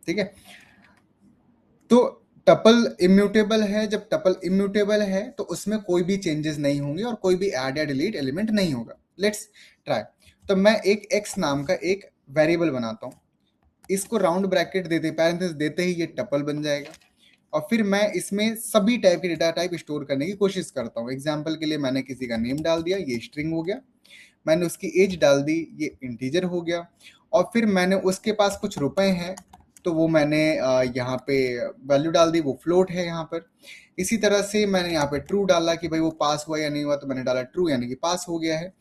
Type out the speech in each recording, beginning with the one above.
ठीक है। तो टपल इम्यूटेबल है, जब टपल इम्यूटेबल है तो उसमें कोई भी चेंजेस नहीं होंगे और कोई भी ऐड या डिलीट एलिमेंट नहीं होगा। Let's try. तो मैं एक x नाम का एक वेरिएबल बनाता हूँ, इसको राउंड ब्रैकेट देते पैरेंथेसिस देते ही ये टपल बन जाएगा, और फिर मैं इसमें सभी टाइप के डेटा टाइप स्टोर करने की कोशिश करता हूँ। एग्जाम्पल के लिए मैंने किसी का नेम डाल दिया, ये स्ट्रिंग हो गया। मैंने उसकी एज डाल दी, ये इंटीजर हो गया। और फिर मैंने उसके पास कुछ रुपए हैं तो वो मैंने यहाँ पे वैल्यू डाल दी, वो फ्लोट है यहाँ पर। इसी तरह से मैंने यहाँ पे ट्रू डाला कि भाई वो पास हुआ या नहीं हुआ, तो मैंने डाला ट्रू, यानी कि पास हो गया है।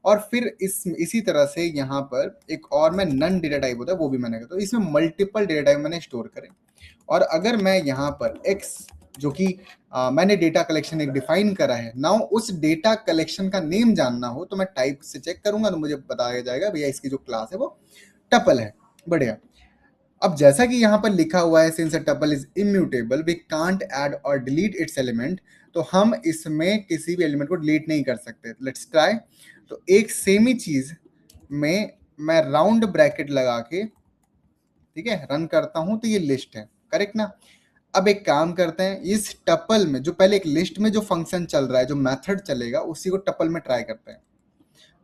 और फिर इसी तरह से यहाँ पर एक और मैं नन डेटा टाइप होता है वो भी मैंने किया, तो इसमें मल्टीपल डेटा टाइप मैंने स्टोर करे। और अगर मैं यहाँ पर x जो कि मैंने डेटा कलेक्शन एक डिफाइन करा है, नाउ उस डेटा कलेक्शन का नेम जानना हो तो मैं टाइप से चेक करूंगा, तो मुझे बताया जाएगा भैया इसकी जो क्लास है वो टपल है। बढ़िया। अब जैसा कि यहाँ पर लिखा हुआ है since tuple is immutable we can't add और डिलीट इट्स एलिमेंट, तो हम इसमें किसी भी एलिमेंट को डिलीट नहीं कर सकते। Let's try. तो एक सेम ही चीज में मैं राउंड ब्रैकेट लगा के, ठीक है, रन करता हूं तो ये लिस्ट है, करेक्ट ना। अब एक काम करते हैं, इस टपल में जो पहले एक लिस्ट में जो फंक्शन चल रहा है, जो मेथड चलेगा, उसी को टपल में ट्राई करते हैं।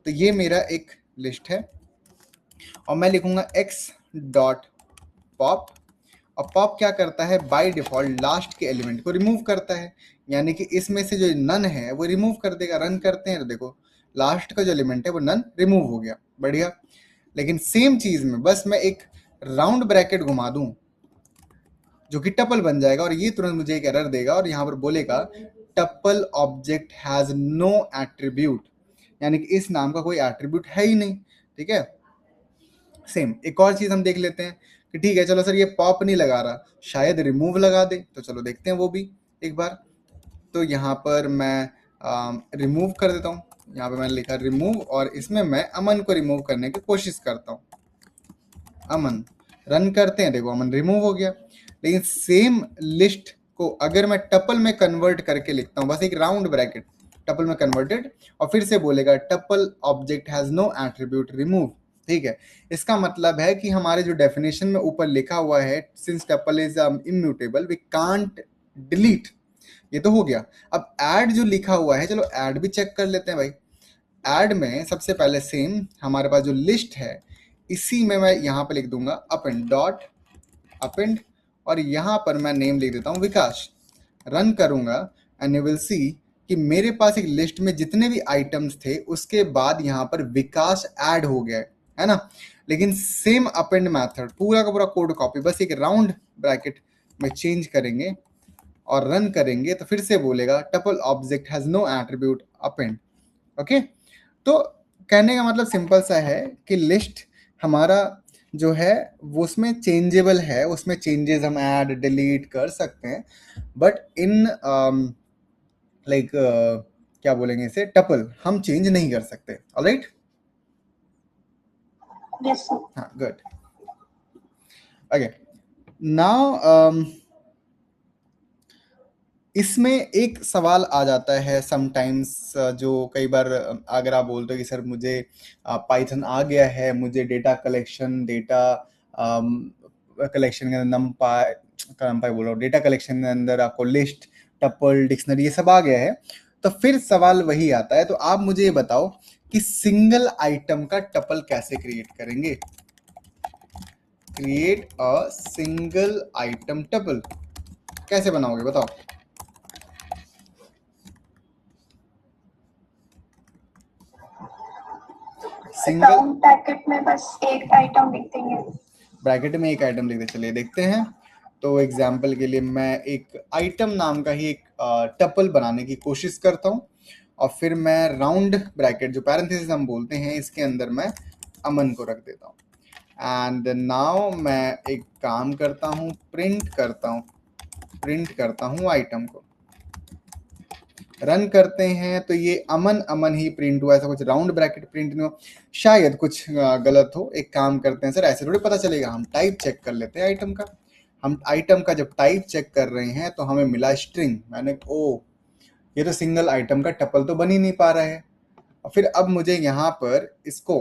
तो ये मेरा एक लिस्ट है और मैं लिखूंगा x डॉट पॉप, और पॉप क्या करता है, बाय डिफॉल्ट लास्ट के एलिमेंट को रिमूव करता है, यानी कि इसमें से जो नन है वो रिमूव कर देगा। रन करते हैं तो देखो लास्ट का जो एलिमेंट है वो नन रिमूव हो गया। बढ़िया। लेकिन सेम चीज में बस मैं एक राउंड ब्रैकेट घुमा दूं जो कि टपल बन जाएगा, और ये तुरंत मुझे एक एरर देगा और यहाँ पर बोलेगा tuple object has no attribute, यानी कि इस नाम का कोई एट्रीब्यूट है ही नहीं। ठीक है। सेम एक और चीज हम देख लेते हैं कि ठीक है चलो सर ये पॉप नहीं लगा रहा, शायद रिमूव लगा दे, तो चलो देखते हैं वो भी एक बार। तो यहाँ पर मैं रिमूव कर देता हूँ, यहाँ पे मैंने लिखा रिमूव, और इसमें मैं अमन को रिमूव करने की कोशिश करता हूँ। अमन, रन करते हैं, देखो अमन रिमूव हो गया। लेकिन सेम लिस्ट को अगर मैं टपल में कन्वर्ट करके लिखता हूँ, बस एक राउंड ब्रैकेट टपल में कन्वर्टेड, और फिर से बोलेगा tuple object has no attribute remove. ठीक है। इसका मतलब है कि हमारे जो डेफिनेशन में ऊपर लिखा हुआ है since tuple is immutable we can't delete, ये तो हो गया। अब ऐड जो लिखा हुआ है, चलो ऐड भी चेक कर लेते हैं भाई। ऐड में सबसे पहले सेम हमारे पास जो लिस्ट है इसी में मैं यहाँ पे लिख दूंगा अपेंड डॉट अपेंड, और यहाँ पर मैं नेम लिख देता हूँ विकास। रन करूंगा एंड यू विल सी कि मेरे पास एक लिस्ट में जितने भी आइटम्स थे उसके बाद यहाँ पर विकास ऐड हो गया है ना। लेकिन सेम अपेंड मेथड पूरा का पूरा कोड कॉपी, बस एक राउंड ब्रैकेट में चेंज करेंगे और रन करेंगे तो फिर से बोलेगा tuple object has no attribute append. Okay. तो कहने का मतलब सिंपल सा है कि लिस्ट हमारा जो है वो उसमें चेंजेबल है, उसमें चेंजेस हम ऐड डिलीट कर सकते हैं, बट इन लाइक क्या बोलेंगे इसे, टपल हम चेंज नहीं कर सकते। ऑलराइट। Yes, sir. हाँ, गुड। ओके, नाउ इसमें एक सवाल आ जाता है समटाइम्स, जो कई बार अगर आप बोलते हो कि सर मुझे पाइथन आ गया है, मुझे डेटा कलेक्शन के अंदर नमपाई बोल रहा हूँ, डेटा कलेक्शन के अंदर आपको लिस्ट टपल डिक्शनरी ये सब आ गया है, तो फिर सवाल वही आता है। तो आप मुझे ये बताओ कि सिंगल आइटम का टपल कैसे क्रिएट करेंगे। Create a single item tuple कैसे बनाओगे बताओ। सिंगल राउंड ब्रैकेट में बस एक आइटम लिख देंगे। ब्रैकेट में एक आइटम लिख दे, चलिए देखते हैं। तो एग्जाम्पल के लिए मैं एक आइटम नाम का ही एक टपल बनाने की कोशिश करता हूँ, और फिर मैं राउंड ब्रैकेट जो पैरेंथेसिस हम बोलते हैं इसके अंदर मैं अमन को रख देता हूँ। एंड नाउ मैं एक काम करता हूँ, प्रिंट करता हूँ आइटम को। रन करते हैं तो ये अमन अमन ही प्रिंट हुआ, ऐसा कुछ राउंड ब्रैकेट प्रिंट नहीं हो, शायद कुछ गलत हो। एक काम करते हैं सर, ऐसे थोड़ी पता चलेगा, हम टाइप चेक कर लेते हैं आइटम का। हम आइटम का जब टाइप चेक कर रहे हैं तो हमें मिला स्ट्रिंग। मैंने ओ ये तो सिंगल आइटम का टपल तो बन ही नहीं पा रहा है। और फिर अब मुझे यहाँ पर इसको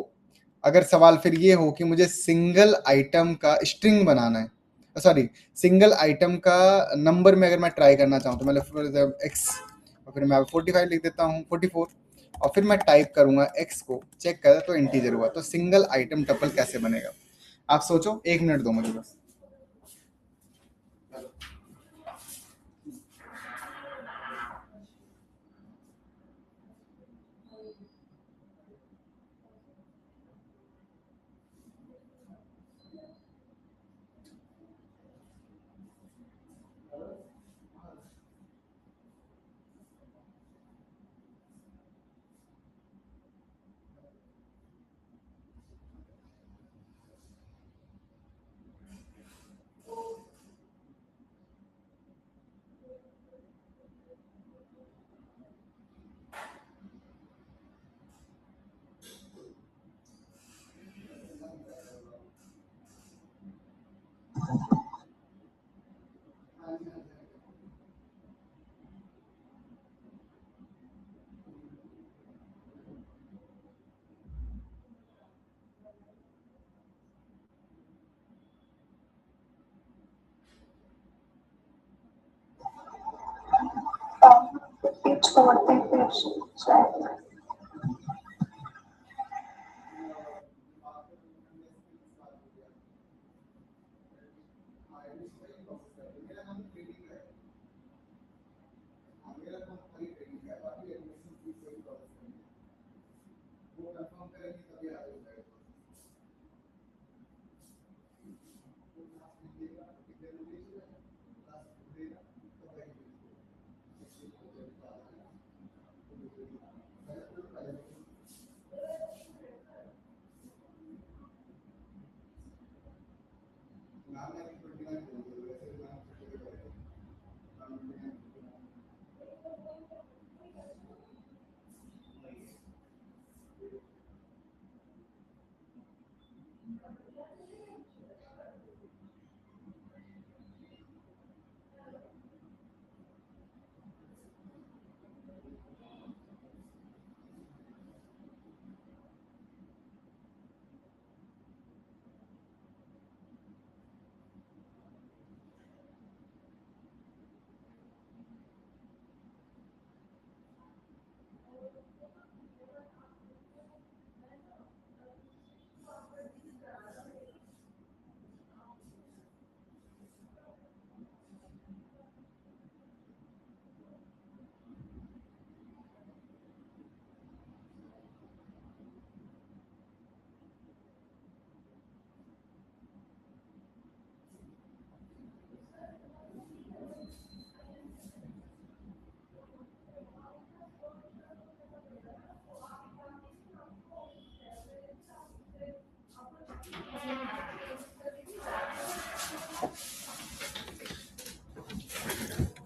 अगर सवाल फिर ये हो कि मुझे सिंगल आइटम का स्ट्रिंग बनाना है, सॉरी, सिंगल आइटम का नंबर में अगर मैं ट्राई करना चाहूँ तो मैं x और फिर मैं 45 लिख देता हूँ, 44, और फिर मैं टाइप करूंगा x को, चेक करा तो इंटीजर हुआ। तो सिंगल आइटम टपल कैसे बनेगा? आप सोचो, 1 मिनट दो मुझे बस। फिर छोड़ते फिर शायद।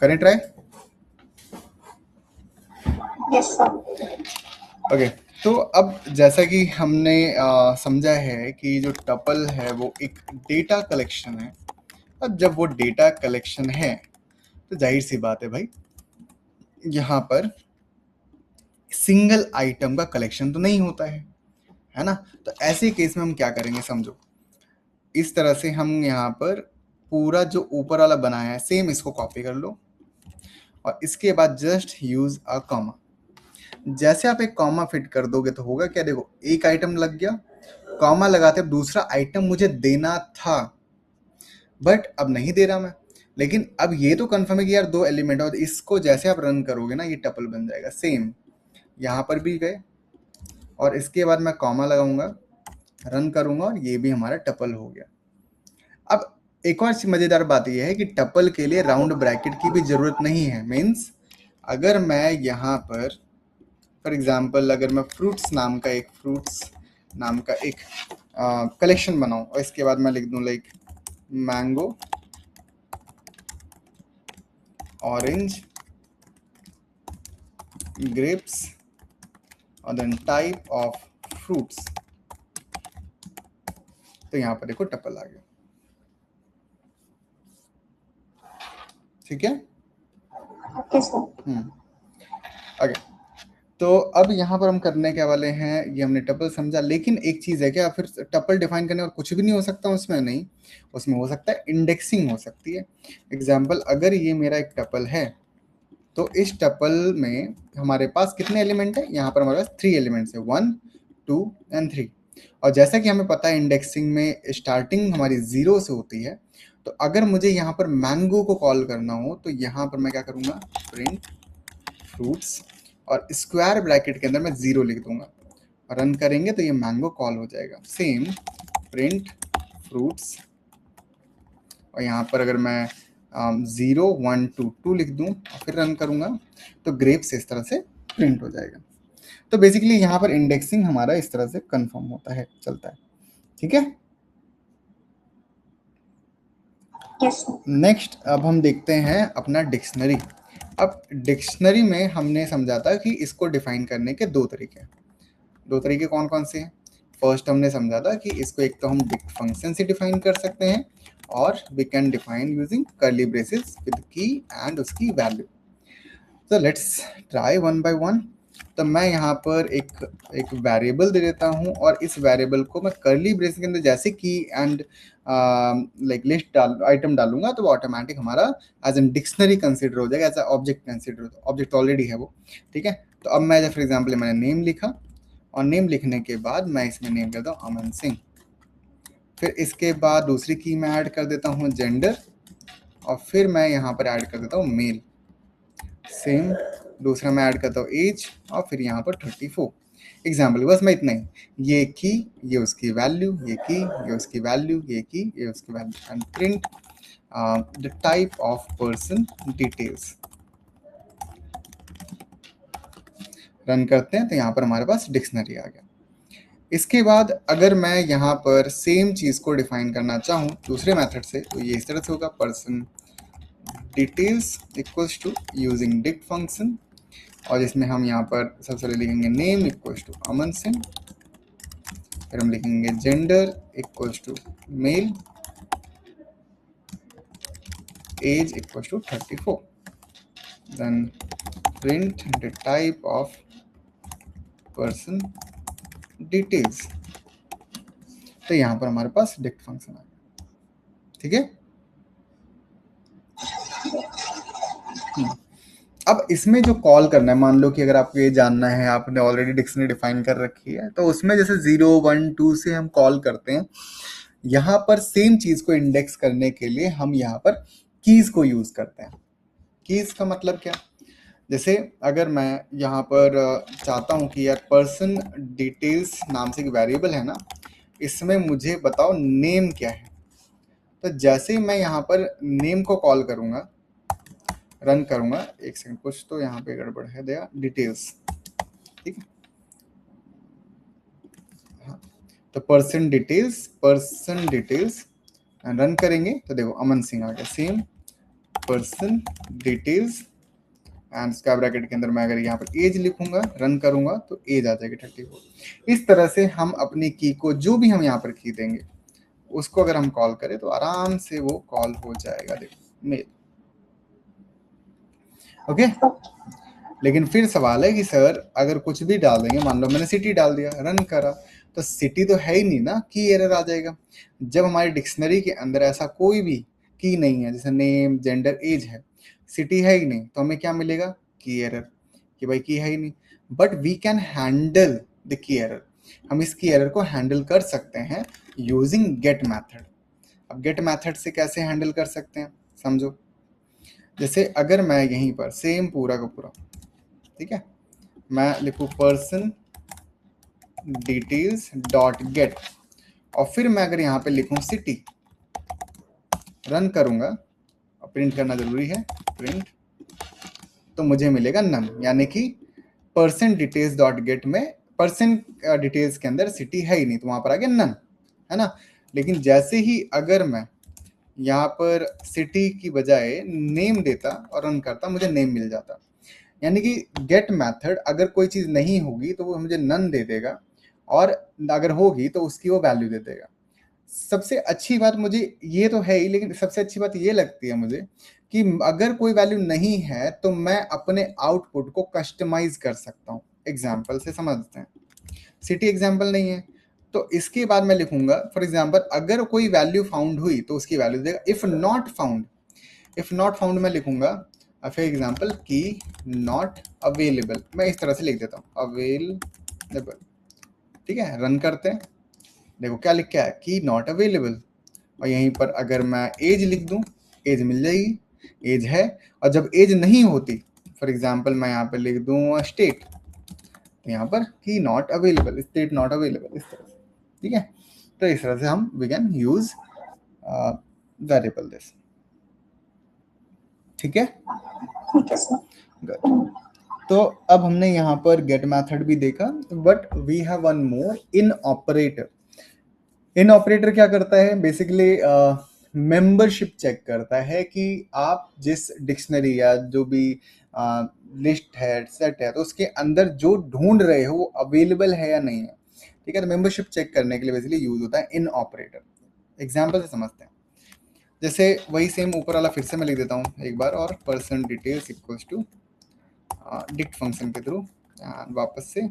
करें ट्राई? Yes sir. ओके, तो अब जैसा कि हमने समझा है कि जो टपल है वो एक डेटा कलेक्शन है। अब जब वो डेटा कलेक्शन है तो जाहिर सी बात है भाई, यहाँ पर सिंगल आइटम का कलेक्शन तो नहीं होता है ना? तो ऐसे केस में हम क्या करेंगे समझो, इस तरह से हम यहाँ पर पूरा जो ऊपर वाला बनाया है सेम इसको कॉपी कर लो और इसके बाद जस्ट यूज अ कॉमा। जैसे आप एक कॉमा फिट कर दोगे तो होगा क्या, देखो एक आइटम लग गया, कॉमा लगाते अब दूसरा आइटम मुझे देना था बट अब नहीं दे रहा मैं, लेकिन अब ये तो कंफर्म है कि यार 2 एलिमेंट, और इसको जैसे आप रन करोगे ना ये टपल बन जाएगा। सेम यहाँ पर भी गए और इसके बाद मैं कॉमा लगाऊंगा, रन करूंगा और ये भी हमारा टपल हो गया। अब एक और मजेदार बात यह है कि टपल के लिए राउंड ब्रैकेट की भी जरूरत नहीं है। मीन्स अगर मैं यहाँ पर फॉर एग्जाम्पल अगर मैं फ्रूट्स नाम का एक कलेक्शन बनाऊं और इसके बाद मैं लिख दूं लाइक मैंगो, ऑरेंज, ग्रेप्स और देन टाइप ऑफ फ्रूट्स, तो यहाँ पर देखो टपल आ गया। ठीक है? Okay sir. ओके, तो अब यहाँ पर हम करने क्या वाले हैं, ये हमने टपल समझा, लेकिन एक चीज़ है क्या, फिर टपल डिफाइन करने और कुछ भी नहीं हो सकता उसमें? नहीं, उसमें हो सकता है इंडेक्सिंग हो सकती है। एग्जाम्पल, अगर ये मेरा एक टपल है तो इस टपल में हमारे पास कितने एलिमेंट है, यहाँ पर हमारे पास 3 एलिमेंट्स है, 1 2 एंड 3। और जैसा कि हमें पता है इंडेक्सिंग में स्टार्टिंग हमारी 0 से होती है, तो अगर मुझे यहाँ पर मैंगो को कॉल करना हो तो यहाँ पर मैं क्या करूँगा, प्रिंट फ्रूट्स और स्क्वायर ब्रैकेट के अंदर मैं 0 लिख दूंगा, रन करेंगे तो ये मैंगो कॉल हो जाएगा। सेम प्रिंट फ्रूट्स, और यहाँ पर अगर मैं 0 1 2 2 लिख दूं और फिर रन करूंगा तो ग्रेप्स इस तरह से प्रिंट हो जाएगा। तो बेसिकली यहाँ पर इंडेक्सिंग हमारा इस तरह से कंफर्म होता है, चलता है। ठीक है, Yes, sir. नेक्स्ट अब हम देखते हैं अपना डिक्शनरी। अब डिक्शनरी में हमने समझा था कि इसको डिफाइन करने के दो तरीके कौन कौन से हैं। फर्स्ट हमने समझा था कि इसको एक तो हम डिक्ट फंक्शन से डिफाइन कर सकते हैं, और we can define using curly braces with key and उसकी वैल्यू। तो let's try one by one. तो मैं यहाँ पर एक वेरिएबल दे देता हूँ, और इस वेरिएबल को मैं कर्ली ब्रेसेस के अंदर जैसे की एंड लाइक लिस्ट आइटम डालूंगा तो वो ऑटोमेटिक हमारा एज एन डिक्शनरी कंसिडर हो जाएगा, एज अ ऑब्जेक्ट कंसिडर होता है, ऑब्जेक्ट ऑलरेडी है वो। ठीक है, तो अब मैं फॉर एग्जाम्पल मैंने नेम लिखा, और नेम लिखने के बाद मैं इसमें नेम करता हूँ अमन सिंह। फिर इसके बाद दूसरी की मैं ऐड कर देता हूँ जेंडर, और फिर मैं यहाँ पर ऐड कर देता हूँ मेल। सेम दूसरा मैं ऐड करता हूँ एज, और फिर यहाँ पर 34 एग्जाम्पल। बस मैं इतना ही, ये की ये उसकी वैल्यू, ये की ये उसकी वैल्यू, ये की ये उसकी value, and print the type of person details. Run करते हैं तो यहाँ पर हमारे पास डिक्शनरी आ गया। इसके बाद अगर मैं यहाँ पर सेम चीज़ को डिफाइन करना चाहूँ दूसरे मेथड से, तो ये इस तरह से होगा, person details equals to using dict function, और इसमें हम यहाँ पर सबसे पहले लिखेंगे name equals to Aman Singh, फिर हम लिखेंगे gender equals to male, age equals to 34, then print the type of person details. तो यहाँ पर हमारे पास डिक्ट फंक्शन आ गया। ठीक है, अब इसमें जो कॉल करना है, मान लो कि अगर आपको ये जानना है, आपने ऑलरेडी डिक्शनरी डिफाइन कर रखी है, तो उसमें जैसे 0 1 2 से हम कॉल करते हैं, यहाँ पर सेम चीज को इंडेक्स करने के लिए हम यहाँ पर कीज को यूज करते हैं। कीज का मतलब क्या, जैसे अगर मैं यहाँ पर चाहता हूँ कि यार पर्सन डिटेल्स नाम से एक वेरिएबल है ना, इसमें मुझे बताओ नेम क्या है, तो जैसे ही मैं यहाँ पर नेम को कॉल करूंगा, रन करूंगा, एक सेकंड कुछ तो यहाँ पे गड़बड़ है, दिया डिटेल्स। ठीक है, हाँ, तो पर्सन डिटेल्स रन करेंगे तो देखो अमन सिंह आ गया। Same person details and square bracket के अंदर मैं अगर यहाँ पर एज लिखूंगा, रन करूंगा तो एज आ जाएगी 34। इस तरह से हम अपनी की को, जो भी हम यहाँ पर की देंगे उसको अगर हम कॉल करें तो आराम से वो कॉल हो जाएगा। देखो मेल, ओके। लेकिन फिर सवाल है कि सर अगर कुछ भी डाल देंगे, मान लो मैंने सिटी डाल दिया, रन करा, तो सिटी तो है ही नहीं ना, की एरर आ जाएगा। जब हमारी डिक्शनरी के अंदर ऐसा कोई भी की नहीं है, जैसे नेम जेंडर एज है, सिटी है ही नहीं, तो हमें क्या मिलेगा, की एरर, कि भाई की है ही नहीं। But we can handle the key error, हम इस की एरर को हैंडल कर सकते हैं यूजिंग गेट मैथड। अब गेट मैथड से कैसे हैंडल कर सकते हैं समझो। जैसे अगर मैं यहीं पर सेम पूरा का पूरा, ठीक है, मैं लिखूँ पर्सन डिटेल्स डॉट गेट, और फिर मैं अगर यहाँ पे लिखूँ सिटी, रन करूंगा, और प्रिंट करना जरूरी है, प्रिंट, तो मुझे मिलेगा नन, यानी कि पर्सन डिटेल्स डॉट गेट में पर्सन डिटेल्स के अंदर सिटी है ही नहीं, तो वहां पर आ गया नन, है ना। लेकिन जैसे ही अगर मैं यहाँ पर सिटी की बजाय नेम देता और रन करता, मुझे नेम मिल जाता। यानी कि गेट मेथड अगर कोई चीज़ नहीं होगी तो वो मुझे नन दे देगा, और अगर होगी तो उसकी वो वैल्यू दे देगा। सबसे अच्छी बात मुझे ये तो है ही, लेकिन सबसे अच्छी बात ये लगती है मुझे कि अगर कोई वैल्यू नहीं है तो मैं अपने आउटपुट को कस्टमाइज कर सकता हूँ। एग्जाम्पल से समझते हैं। सिटी एग्जाम्पल नहीं है, तो इसके बाद मैं लिखूंगा फॉर एग्जाम्पल अगर कोई वैल्यू फाउंड हुई तो उसकी वैल्यू देगा। इफ नॉट फाउंड मैं लिखूंगा फॉर एग्जाम्पल की नॉट अवेलेबल, मैं इस तरह से लिख देता हूँ अवेलेबल। ठीक है, रन करते हैं, देखो क्या लिख के आया की नॉट अवेलेबल। और यहीं पर अगर मैं एज लिख दूं, एज मिल जाएगी, एज है। और जब एज नहीं होती, फॉर एग्जाम्पल मैं यहाँ पर लिख दूं स्टेट, तो यहाँ पर की not available, state not available, इस तरह से। ठीक है, तो इस तरह से हम we can use variable this. ठीक है, ठीक है सर। गुड। तो अब हमने यहाँ पर गेट मेथड भी देखा, but we have one more, in operator. In operator क्या करता है, बेसिकली मेंबरशिप चेक करता है कि आप जिस डिक्शनरी या जो भी लिस्ट है, सेट है, तो उसके अंदर जो ढूंढ रहे हो वो अवेलेबल है या नहीं है। ठीक है, तो मेंबरशिप चेक करने के लिए बेसिकली यूज होता है इन ऑपरेटर। एग्जाम्पल से समझते हैं, जैसे वही सेम ऊपर वाला फिर से मैं लिख देता हूँ एक बार, और person details equals to dict function के थ्रू वापस से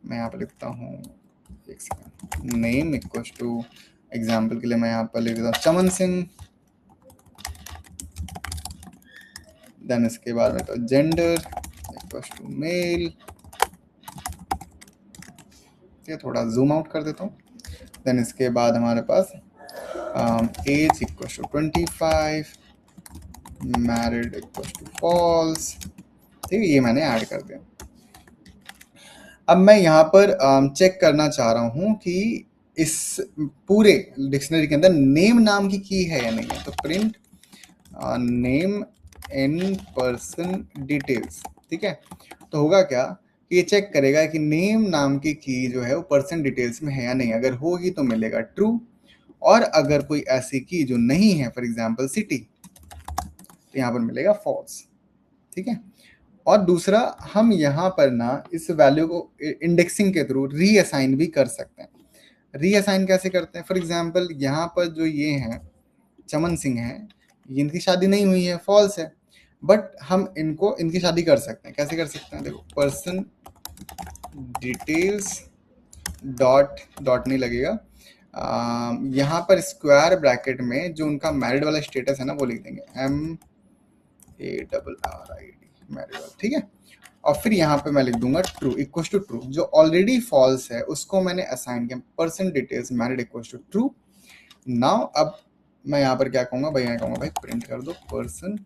मैं यहाँ पर लिखता हूँ, एक second, name equals to, example के लिए मैं यहाँ पर लिख देता हूँ चमन सिंह। देन इसके बाद में तो जेंडर इक्वल्स टू मेल, थोड़ा जूम आउट कर देता हूँ। देन इसके बाद हमारे पास age equals to 25, married equals to false. ठीक है, ये मैंने ऐड कर दिया। अब मैं यहाँ पर चेक करना चाह रहा हूँ कि इस पूरे डिक्शनरी के अंदर नेम नाम की की है या नहीं है, तो print name in person details. ठीक है, तो होगा क्या कि ये चेक करेगा कि नेम नाम की की जो है वो पर्सन डिटेल्स में है या नहीं। अगर होगी तो मिलेगा ट्रू, और अगर कोई ऐसी की जो नहीं है, फॉर एग्जाम्पल सिटी, तो यहाँ पर मिलेगा फॉल्स। ठीक है, और दूसरा हम यहाँ पर ना इस वैल्यू को इंडेक्सिंग के थ्रू रीअसाइन भी कर सकते हैं। रीअसाइन कैसे करते हैं, फॉर एग्जाम्पल यहाँ पर जो ये हैं चमन सिंह हैं, इनकी शादी नहीं हुई है, फॉल्स है, बट हम इनको इनकी शादी कर सकते हैं। कैसे कर सकते हैं, देखो पर्सन डिटेल्स डॉट नहीं लगेगा, यहाँ पर स्क्वायर ब्रैकेट में जो उनका मैरिड वाला स्टेटस है ना वो लिख देंगे MARRID मैरिड। ठीक है, और फिर यहाँ पे मैं लिख दूंगा ट्रू इक्वल टू ट्रू, जो ऑलरेडी फॉल्स है उसको मैंने असाइन किया, person details married equal to true. Now अब मैं यहाँ पर क्या कहूँगा भाई, यहाँ कहूँगा भाई प्रिंट कर दो पर्सन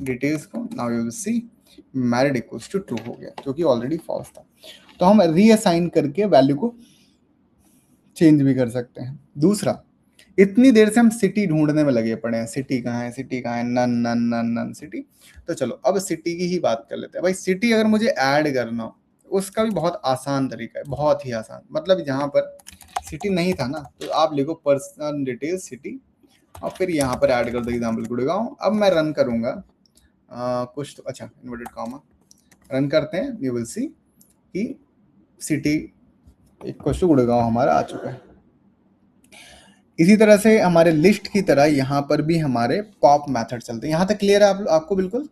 डिटेल्स को। Now you will see married equals to true हो गया, क्योंकि ऑलरेडी फॉल्स था। तो हम रीअसाइन करके वैल्यू को चेंज भी कर सकते हैं। दूसरा, इतनी देर से हम सिटी ढूंढने में लगे पड़े हैं, सिटी कहाँ है, सिटी कहाँ है, none none none none city. तो चलो अब सिटी की ही बात कर लेते हैं। भाई सिटी अगर मुझे ऐड करना हो, उसका भी बहुत आसान तरीका है, बहुत ही आसान। मतलब जहाँ पर सिटी नहीं था ना, तो आप लिखो पर्सन डिटेल सिटी, और फिर यहाँ पर ऐड कर दो एग्जाम्पल गुड़गांव। अब मैं रन करूंगा कुछ तो, अच्छा इन्वर्टेड कॉमा, रन करते हैं, यू विल सी कि सिटी इक्वल टू गुड़गांव हमारा आ चुका है। इसी तरह से हमारे लिस्ट की तरह यहाँ पर भी हमारे पॉप मेथड चलते हैं। यहाँ तक क्लियर है आपको बिल्कुल?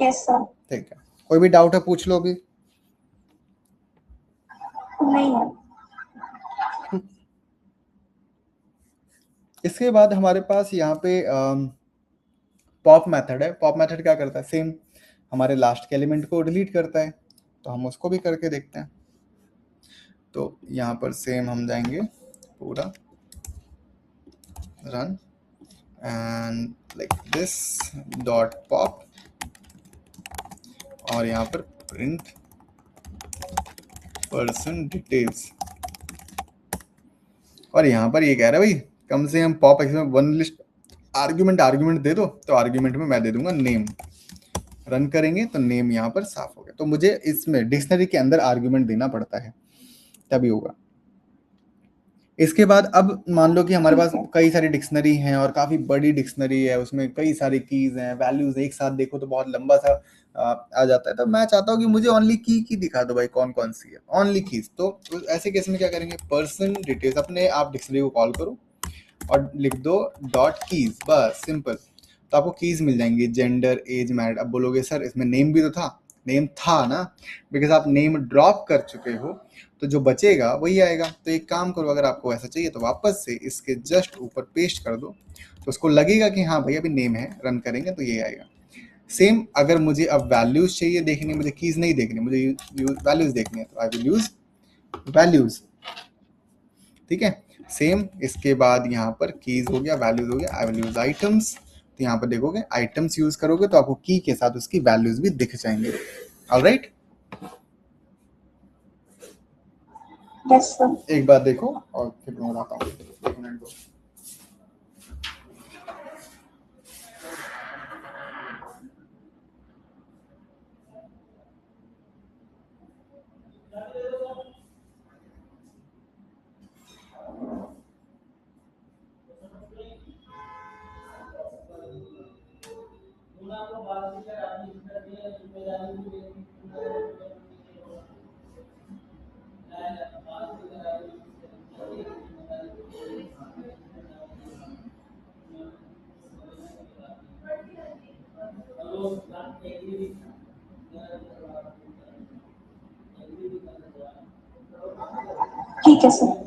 Yes sir. ठीक है, कोई भी डाउट है पूछ लो अभी। नहीं है। इसके बाद हमारे पास यहाँ पे पॉप मेथड है। पॉप मेथड क्या करता है, सेम हमारे लास्ट के एलिमेंट को डिलीट करता है, तो हम उसको भी करके देखते हैं। तो यहाँ पर सेम हम जाएंगे पूरा run and like this dot pop, और यहाँ पर प्रिंट पर्सन डिटेल्स, और यहाँ पर ये कह रहा है भाई कम से कम पॉप एक्स में वन लिस्ट आर्ग्यूमेंट दे दो, तो आर्ग्यूमेंट में मैं दे दूंगा नेम। रन करेंगे तो नेम यहाँ पर साफ हो गया। तो मुझे इसमें डिक्शनरी के अंदर आर्ग्यूमेंट देना पड़ता है तभी होगा। इसके बाद अब मान लो कि हमारे पास कई सारी डिक्शनरी हैं और काफी बड़ी डिक्शनरी है, उसमें कई सारी कीज हैं, वैल्यूज एक साथ देखो तो बहुत लंबा सा आ जाता है। तो मैं चाहता हूँ कि मुझे ओनली की दिखा दो भाई, कौन कौन सी है ओनली कीज। तो ऐसे केस में क्या करेंगे, पर्सन डिटेल्स अपने आप डिक्शनरी को कॉल करो और लिख दो डॉट कीज, बस सिंपल। तो आपको कीज मिल जाएंगी, जेंडर, एज, मैरिड। अब बोलोगे सर इसमें नेम भी तो था, नेम था ना, बिकॉज आप नेम ड्रॉप कर चुके हो, तो जो बचेगा वही आएगा। तो एक काम करो, अगर आपको ऐसा चाहिए तो वापस से इसके जस्ट ऊपर पेस्ट कर दो, तो उसको लगेगा कि हाँ भाई अभी नेम है, रन करेंगे तो ये आएगा। सेम अगर मुझे अब वैल्यूज चाहिए देखनी, मुझे कीज नहीं देखनी, मुझे वैल्यूज देखनी है, तो आई विल यूज वैल्यूज। ठीक है, सेम इसके बाद यहाँ पर कीज हो गया, वैल्यूज हो गया, आई विल यूज आइटम्स। तो यहाँ पर देखोगे आइटम्स यूज करोगे तो आपको की के साथ उसकी वैल्यूज भी दिख जाएंगे। Alright, yes sir. एक बात देखो और फिर मैं बताता हूँ, एक मिनट दो। ठीक है सर।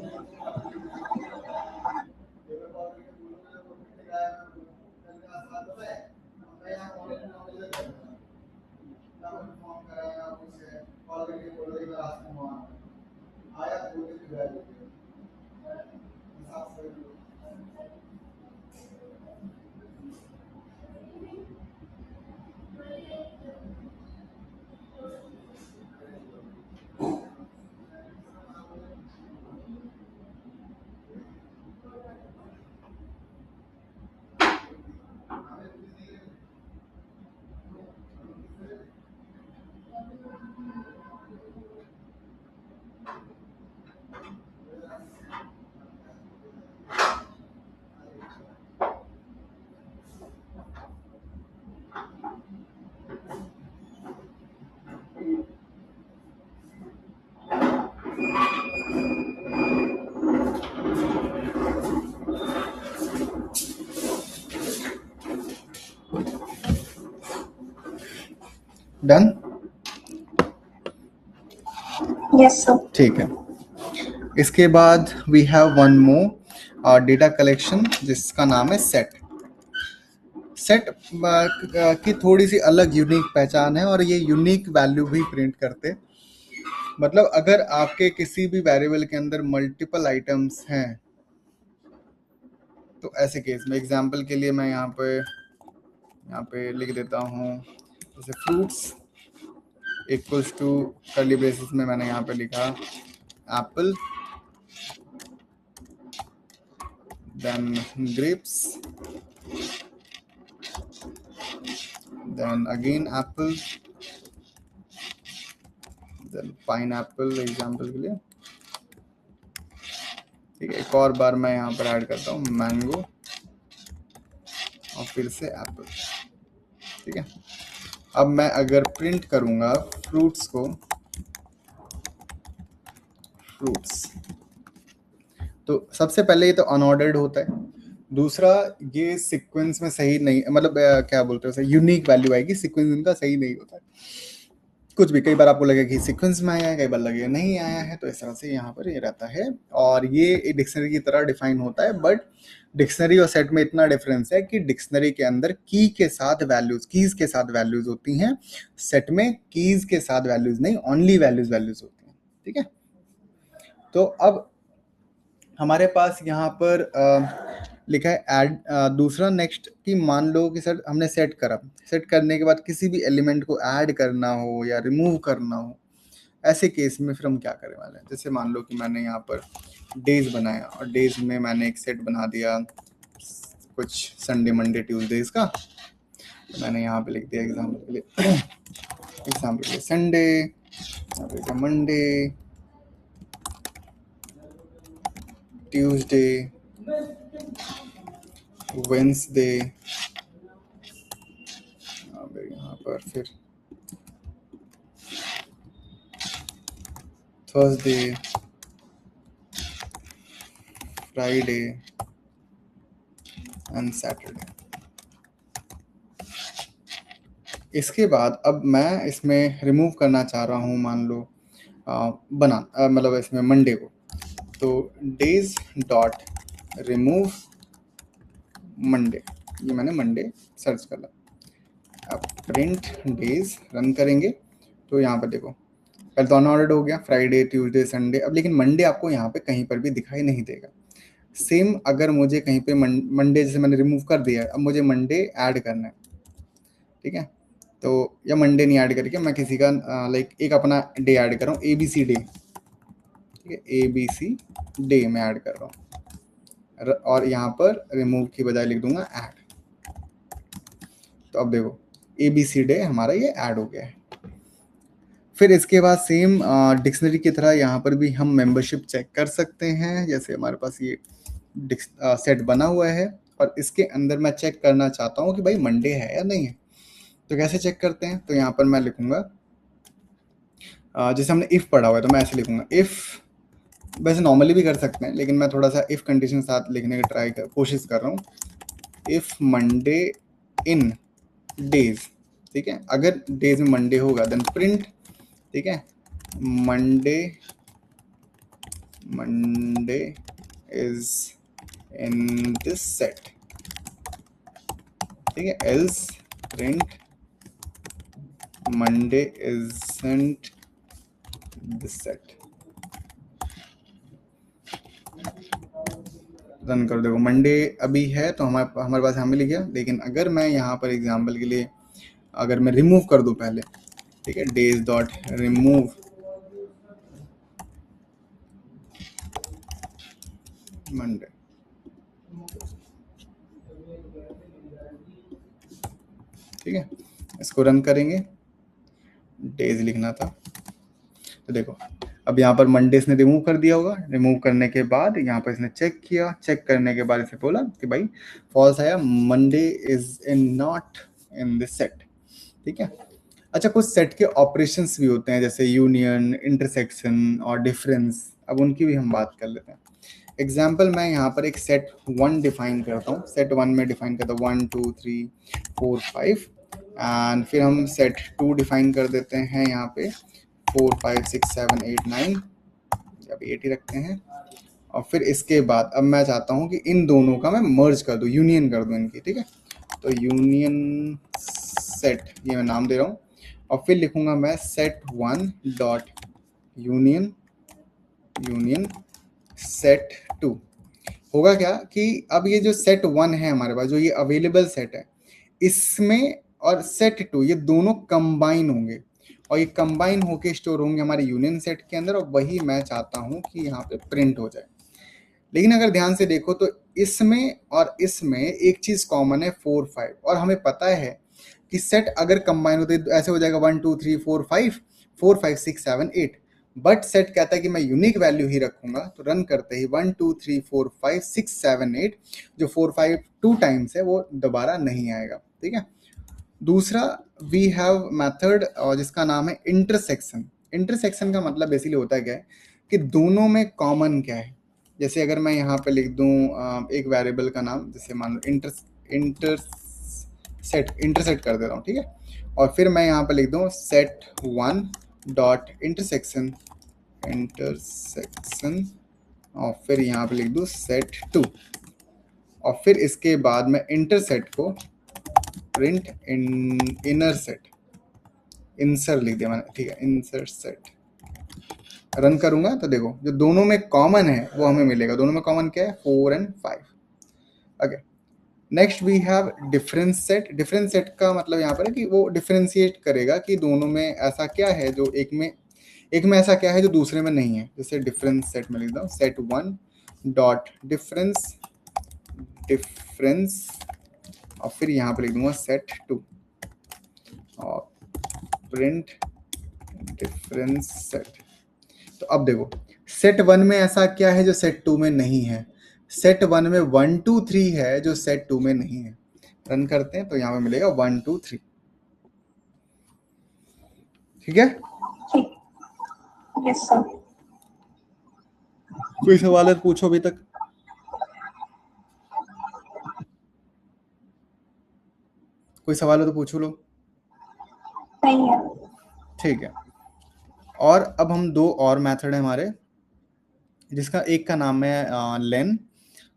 Done, yes sir. ठीक है। इसके बाद we have one more data collection जिसका नाम है सेट। सेट की थोड़ी सी अलग यूनिक पहचान है, और ये यूनिक वैल्यू भी प्रिंट करते। मतलब अगर आपके किसी भी वेरिएबल के अंदर मल्टीपल आइटम्स हैं, तो ऐसे केस में एग्जांपल के लिए मैं यहाँ पे लिख देता हूँ, जैसे fruits equals to curly braces में मैंने यहाँ पे लिखा apple, then grapes, then again apple, then pineapple example के लिए। ठीक है, एक और बार मैं यहाँ पर ऐड करता हूँ मैंगो और फिर से एप्पल। ठीक है, अब मैं अगर प्रिंट करूंगा फ्रूट्स को, फ्रूट्स, तो सबसे पहले ये तो अनऑर्डर्ड होता है। दूसरा, ये सीक्वेंस में सही नहीं, मतलब क्या बोलते हैं, यूनिक वैल्यू आएगी, सीक्वेंस इनका सही नहीं होता है। कुछ भी, कई बार आपको लगेगा कि सीक्वेंस में आया है, कई बार लगेगा नहीं आया है, तो इस तरह से यहाँ पर ये रहता है। और ये एक डिक्शनरी की तरह डिफाइन होता है, बट डिक्शनरी और सेट में इतना डिफरेंस है कि डिक्शनरी के अंदर की के साथ वैल्यूज, कीज के साथ वैल्यूज होती हैं, सेट में कीज के साथ वैल्यूज नहीं, ओनली वैल्यूज होती हैं। ठीक है, तो अब हमारे पास यहाँ पर लिखा है ऐड, दूसरा नेक्स्ट कि मान लो कि सर हमने सेट करा, सेट करने के बाद किसी भी एलिमेंट को ऐड करना हो या रिमूव करना हो, ऐसे केस में फिर हम क्या करने वाले हैं। जैसे मान लो कि मैंने यहाँ पर डेज बनाया, और डेज में मैंने एक सेट बना दिया कुछ संडे मंडे ट्यूसडेज का, तो मैंने यहाँ पे लिख दिया एग्जाम्पल के लिए, एग्जाम्पल के लिए संडे, मंडे, ट्यूसडे, वेंसडे, यहाँ पर फिर थर्सडे, फ्राइडे एंड सैटरडे। इसके बाद अब मैं इसमें रिमूव करना चाह रहा हूँ, मान लो मतलब इसमें मंडे को, तो डेज डॉट रिमूव मंडे, ये मैंने मंडे सर्च कर लिया। अब प्रिंट डेज रन करेंगे तो यहाँ पर देखो कल तो अनऑर्डर्ड हो गया, फ्राइडे ट्यूसडे संडे, अब लेकिन मंडे आपको यहाँ पे कहीं पर भी दिखाई नहीं देगा। सेम अगर मुझे कहीं पे मंडे जैसे मैंने रिमूव कर दिया, अब मुझे मंडे ऐड करना है, ठीक है, तो या मंडे नहीं ऐड करके मैं किसी का लाइक एक अपना डे ऐड कर रहा हूँ, ABC डे, ठीक है, ABC डे मैं ऐड कर रहा हूँ, और यहाँ पर रिमूव की बजाय लिख दूंगा ऐड। तो अब देखो ABC डे हमारा ये ऐड हो गया है। फिर इसके बाद सेम डिक्शनरी की तरह यहाँ पर भी हम मेंबरशिप चेक कर सकते हैं। जैसे हमारे पास ये सेट बना हुआ है और इसके अंदर मैं चेक करना चाहता हूँ कि भाई मंडे है या नहीं है, तो कैसे चेक करते हैं, तो यहाँ पर मैं लिखूंगा जैसे हमने इफ़ पढ़ा हुआ है तो मैं ऐसे लिखूंगा इफ़, वैसे नॉर्मली भी कर सकते हैं लेकिन मैं थोड़ा सा इफ़ कंडीशन के साथ लिखने की कोशिश कर रहा हूँ। इफ़ मंडे इन डेज, ठीक है, अगर डेज में मंडे होगा देन प्रिंट, ठीक है, Monday is in this set, ठीक है, else print Monday isn't this set. Run कर देखो मंडे अभी है तो हमारे पास यहाँ मिल गया, लेकिन अगर मैं यहाँ पर एग्जांपल के लिए अगर मैं रिमूव कर दूं पहले, ठीक है, डेज डॉट रिमूव मंडे, ठीक है, इसको रन करेंगे, डेज लिखना था, तो देखो अब यहाँ पर मंडे इसने रिमूव कर दिया होगा। रिमूव करने के बाद यहाँ पर इसने चेक किया, चेक करने के बाद इसे बोला कि भाई फॉल्स आया, Monday is in not in this set, ठीक है। अच्छा, कुछ सेट के ऑपरेशंस भी होते हैं जैसे यूनियन, इंटरसेक्शन और डिफरेंस, अब उनकी भी हम बात कर लेते हैं। एग्जाम्पल मैं यहाँ पर एक सेट 1 डिफाइन करता हूँ, सेट 1 में डिफाइन करता हूँ 1 2 3 4 5, एंड फिर हम सेट 2 डिफाइन कर देते हैं यहाँ पे 4 5 6 7 8 9, अब 8 ही रखते हैं। और फिर इसके बाद अब मैं चाहता हूँ कि इन दोनों का मैं मर्ज कर दूँ, यूनियन कर दूँ इनकी, ठीक है, तो यूनियन सेट, ये मैं नाम दे रहा हूँ, और फिर लिखूंगा मैं सेट 1 डॉट यूनियन सेट 2। होगा क्या कि अब ये जो सेट 1 है हमारे पास, जो ये अवेलेबल सेट है, इसमें और सेट 2 ये दोनों कंबाइन होंगे और ये कंबाइन होके स्टोर होंगे हमारे यूनियन सेट के अंदर, और वही मैं चाहता हूँ कि यहाँ पे प्रिंट हो जाए। लेकिन अगर ध्यान से देखो तो इसमें और इसमें एक चीज कॉमन है 4 5, और हमें पता है कि सेट अगर कंबाइन होते तो ऐसे हो जाएगा 1 2 3 4 5 4 5 6 7 8, बट सेट कहता है कि मैं यूनिक वैल्यू ही रखूंगा, तो रन करते ही 1 2 3 4 5 6 7 8, जो 4 5 2 टाइम्स है वो दोबारा नहीं आएगा, ठीक है। दूसरा वी हैव मेथड जिसका नाम है इंटरसेक्शन। इंटरसेक्शन का मतलब बेसिकली होता है क्या है कि दोनों में कॉमन क्या है। जैसे अगर मैं यहाँ पे लिख दूँ एक वेरिएबल का नाम, जैसे मान लो इंटरसेट कर देता हूँ, ठीक है, और फिर मैं यहाँ पे लिख दूँ सेट 1 डॉट इंटरसेक्शन और फिर यहाँ पे लिख दूँ सेट 2, और फिर इसके बाद मैं इंटरसेट को प्रिंट इनर सेट, इंसर लिख दिया मैंने, ठीक है, इंसर सेट। रन करूंगा तो देखो जो दोनों में कॉमन है वो हमें मिलेगा। दोनों में कॉमन क्या है 4 और 5। Okay, next we have difference set. Difference set का मतलब यहाँ पर है कि वो डिफरेंशिएट करेगा कि दोनों में ऐसा क्या है जो एक में ऐसा क्या है जो दूसरे में नहीं है। जैसे डिफरेंस सेट में लिख दो सेट 1 डॉट डिफरेंस और फिर यहाँ पे लिख दूंगा सेट 2 और प्रिंट डिफरेंस सेट। तो अब देखो सेट 1 में ऐसा क्या है जो सेट 2 में नहीं है। सेट 1 में 1 2 3 है जो सेट 2 में नहीं है। रन करते हैं तो यहाँ पे मिलेगा 1 2 3, ठीक है। Yes sir. कोई सवाल है तो पूछो अभी तक। कोई सवाल है तो पूछो लो। सही है। ठीक है। और अब हम दो और मेथड है हमारे, जिसका एक का नाम है लेन,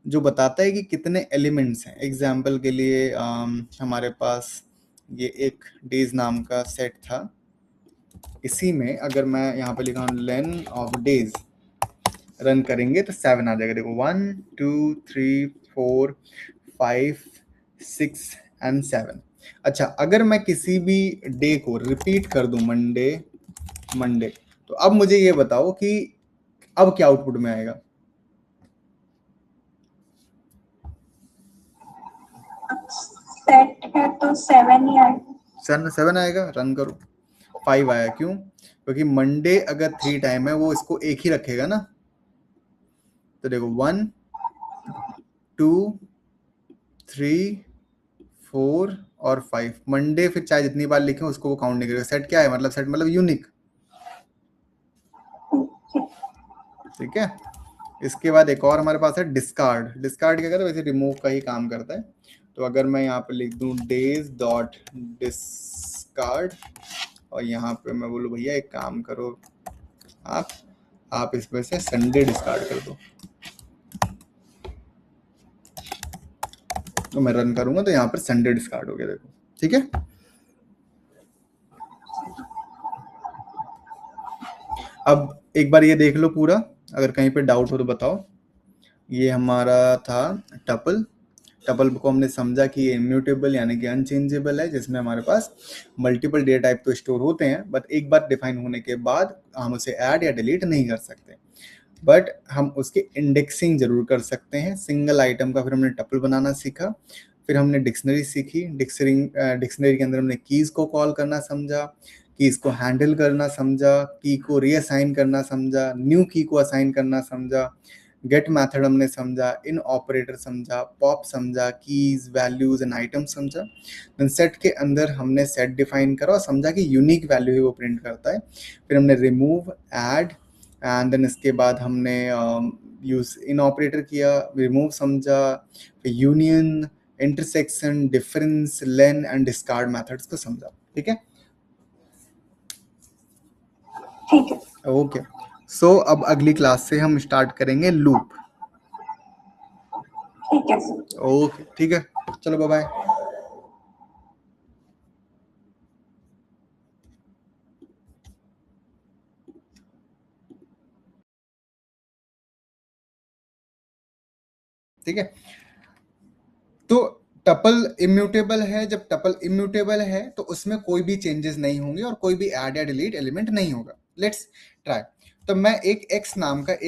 जो बताता है कि कितने एलिमेंट्स हैं। एग्जाम्पल के लिए हमारे पास ये एक डेज नाम का सेट था। इसी में अगर मैं यहाँ पे लिखा हूँ लेन ऑफ डेज, रन करेंगे तो 7 आ जाएगा। देखो 1 2 3 4 5 6 एंड 7। अच्छा, अगर मैं किसी भी डे को रिपीट कर दूं, मंडे मंडे, तो अब मुझे ये बताओ कि अब क्या आउटपुट में आएगा। सेट है तो 7 ही आएगा। 7 आएगा। रन करो। 5 आया। क्यों? क्योंकि मंडे अगर 3 टाइम है, वो इसको एक ही रखेगा ना। तो देखो 1 2 3 4 और 5। मंडे फिर चाहे जितनी बार लिखे उसको वो काउंट नहीं करेगा। सेट क्या है? मतलब सेट मतलब यूनिक। ठीक है। इसके बाद एक और हमारे पास है डिस्कार्ड। डिस्कार्ड क्या करता है? वैसे रिमूव का ही काम करता है। तो अगर मैं यहाँ पे लिख दूं डेज डॉट डिस्कार्ड, और यहाँ पे मैं बोलूँ भैया एक काम करो, आप इसमें से संडे डिस्कार्ड कर दो, तो मैं रन करूंगा तो यहाँ पर संडे डिस्कार्ड हो गया। देखो, ठीक है। अब एक बार ये देख लो पूरा, अगर कहीं पे डाउट हो तो बताओ। ये हमारा था टपल। टपल को हमने समझा कि ये इम्यूटेबल यानी कि अनचेंजेबल है, जिसमें हमारे पास मल्टीपल डेटा टाइप तो स्टोर होते हैं, बट एक बार डिफाइन होने के बाद हम उसे ऐड या डिलीट नहीं कर सकते, बट हम उसकी इंडेक्सिंग जरूर कर सकते हैं सिंगल आइटम का। फिर हमने टपल बनाना सीखा। फिर हमने डिक्शनरी सीखी। डिक्शनरी के अंदर हमने कीज को कॉल करना समझा, कीज को हैंडल करना समझा, की को रीअसाइन करना समझा, न्यू की को असाइन करना समझा, गेट मेथड हमने समझा, इन ऑपरेटर समझा, पॉप समझा, कीज वैल्यूज एंड आइटम समझा। देन सेट के अंदर हमने सेट डिफाइन करा और समझा कि यूनिक वैल्यू ही वो प्रिंट करता है। फिर हमने रिमूव, ऐड, एंड देन इसके बाद हमने यूज इन ऑपरेटर किया, रिमूव समझा, फिर union, intersection, difference, lane and discard methods को समझा। ठीक है। ठीक है। ओके। सो अब अगली क्लास से हम स्टार्ट करेंगे लूप। ठीक है सर। ओके, ठीक है। चलो, बाय बाय। ठीक है। तो टपल इम्यूटेबल है। जब टपल इम्यूटेबल है तो उसमें कोई भी चेंजेस नहीं होंगे और कोई भी ऐड या डिलीट एलिमेंट नहीं होगा। Let's try. तो मैं एक एक्स नाम का एक